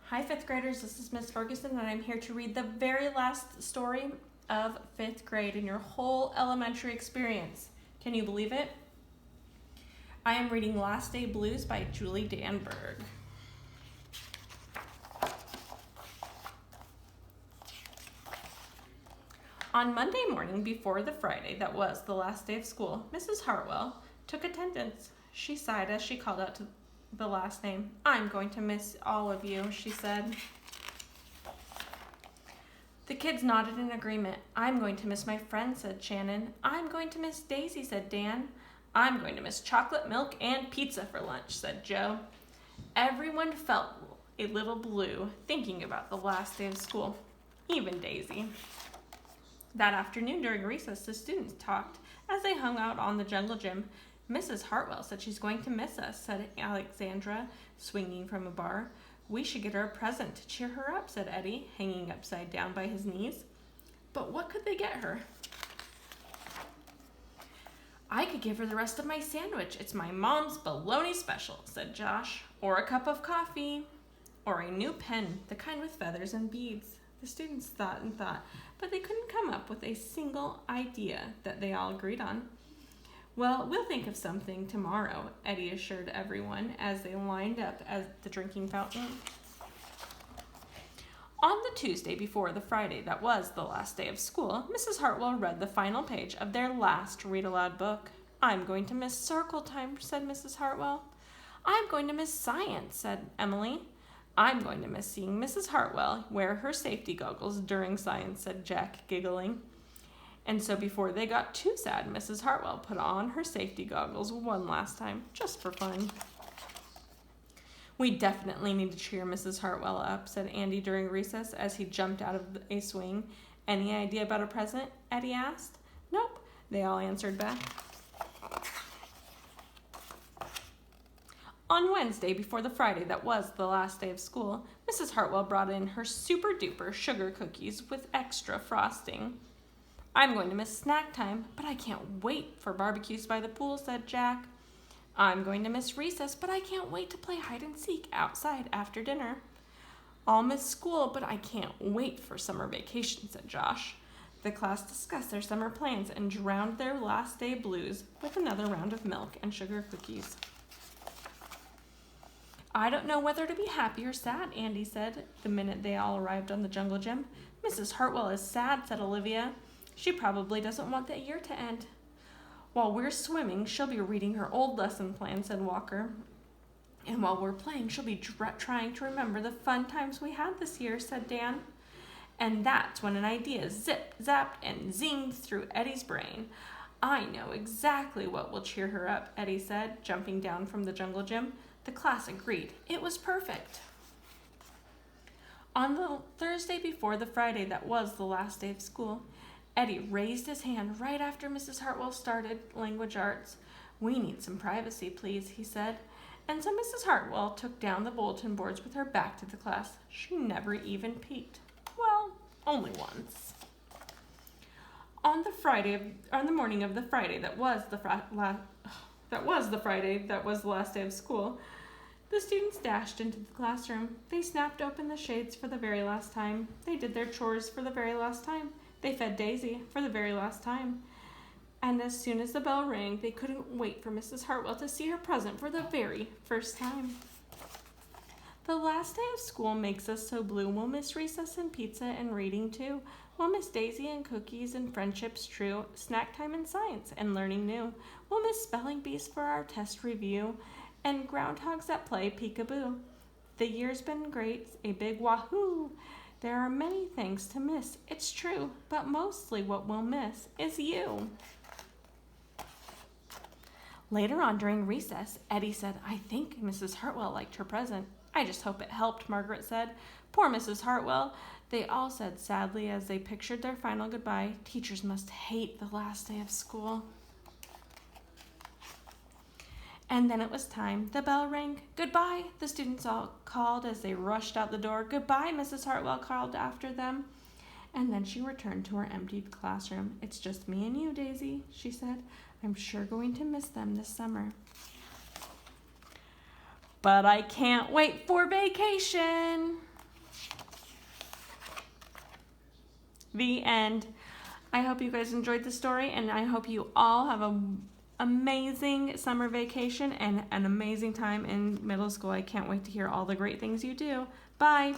Hi, fifth graders. This is Miss Ferguson, and I'm here to read the very last story of fifth grade in your whole elementary experience. Can you believe it? I am reading Last Day Blues by Julie Danberg. On Monday morning before the Friday that was the last day of school, Mrs. Hartwell took attendance. She sighed as she called out to the last name. "I'm going to miss all of you," she said. The kids nodded in agreement. "I'm going to miss my friend," said Shannon. "I'm going to miss Daisy," said Dan. "I'm going to miss chocolate milk and pizza for lunch," said Joe. Everyone felt a little blue thinking about the last day of school, even Daisy. That afternoon during recess, the students talked as they hung out on the jungle gym. "Mrs. Hartwell said she's going to miss us," said Alexandra, swinging from a bar. "We should get her a present to cheer her up," said Eddie, hanging upside down by his knees. But what could they get her? "I could give her the rest of my sandwich. It's my mom's bologna special," said Josh. "Or a cup of coffee. Or a new pen, the kind with feathers and beads." The students thought and thought, but they couldn't come up with a single idea that they all agreed on. "Well, we'll think of something tomorrow," Eddie assured everyone as they lined up at the drinking fountain. On the Tuesday before the Friday that was the last day of school, Mrs. Hartwell read the final page of their last read-aloud book. "I'm going to miss circle time," said Mrs. Hartwell. "I'm going to miss science," said Emily. "I'm going to miss seeing Mrs. Hartwell wear her safety goggles during science," said Jack, giggling. And so before they got too sad, Mrs. Hartwell put on her safety goggles one last time, just for fun. "We definitely need to cheer Mrs. Hartwell up," said Andy during recess as he jumped out of a swing. "Any idea about a present?" Eddie asked. "Nope," they all answered back. On Wednesday, before the Friday that was the last day of school, Mrs. Hartwell brought in her super-duper sugar cookies with extra frosting. "I'm going to miss snack time, but I can't wait for barbecues by the pool," said Jack. "I'm going to miss recess, but I can't wait to play hide and seek outside after dinner." "I'll miss school, but I can't wait for summer vacation," said Josh. The class discussed their summer plans and drowned their last day blues with another round of milk and sugar cookies. "I don't know whether to be happy or sad," Andy said the minute they all arrived on the jungle gym. "Mrs. Hartwell is sad," said Olivia. "She probably doesn't want the year to end." "While we're swimming, she'll be reading her old lesson plan," said Walker. "And while we're playing, she'll be trying to remember the fun times we had this year," said Dan. And that's when an idea zip, zapped, and zinged through Eddie's brain. "I know exactly what will cheer her up," Eddie said, jumping down from the jungle gym. The class agreed. It was perfect. On the Thursday before the Friday that was the last day of school, Eddie raised his hand right after Mrs. Hartwell started language arts. "We need some privacy, please," he said. And so Mrs. Hartwell took down the bulletin boards with her back to the class. She never even peeked. Well, only once. On the morning of the Friday that was the Friday that was the last day of school, the students dashed into the classroom. They snapped open the shades for the very last time. They did their chores for the very last time. They fed Daisy for the very last time. And as soon as the bell rang, they couldn't wait for Mrs. Hartwell to see her present for the very first time. The last day of school makes us so blue. We'll miss recess and pizza and reading too. We'll miss Daisy and cookies and friendships true, snack time and science and learning new. We'll miss spelling bees for our test review and groundhogs that play peekaboo. The year's been great, a big wahoo. There are many things to miss, it's true, but mostly what we'll miss is you. Later on during recess, Eddie said, "I think Mrs. Hartwell liked her present." "I just hope it helped," Margaret said. "Poor Mrs. Hartwell," they all said sadly as they pictured their final goodbye. Teachers must hate the last day of school. And then it was time. The bell rang. "Goodbye," the students all called as they rushed out the door. "Goodbye," Mrs. Hartwell called after them. And then she returned to her emptied classroom. "It's just me and you, Daisy," she said. "I'm sure going to miss them this summer. But I can't wait for vacation." The end. I hope you guys enjoyed the story, and I hope you all have an amazing summer vacation and an amazing time in middle school. I can't wait to hear all the great things you do. Bye.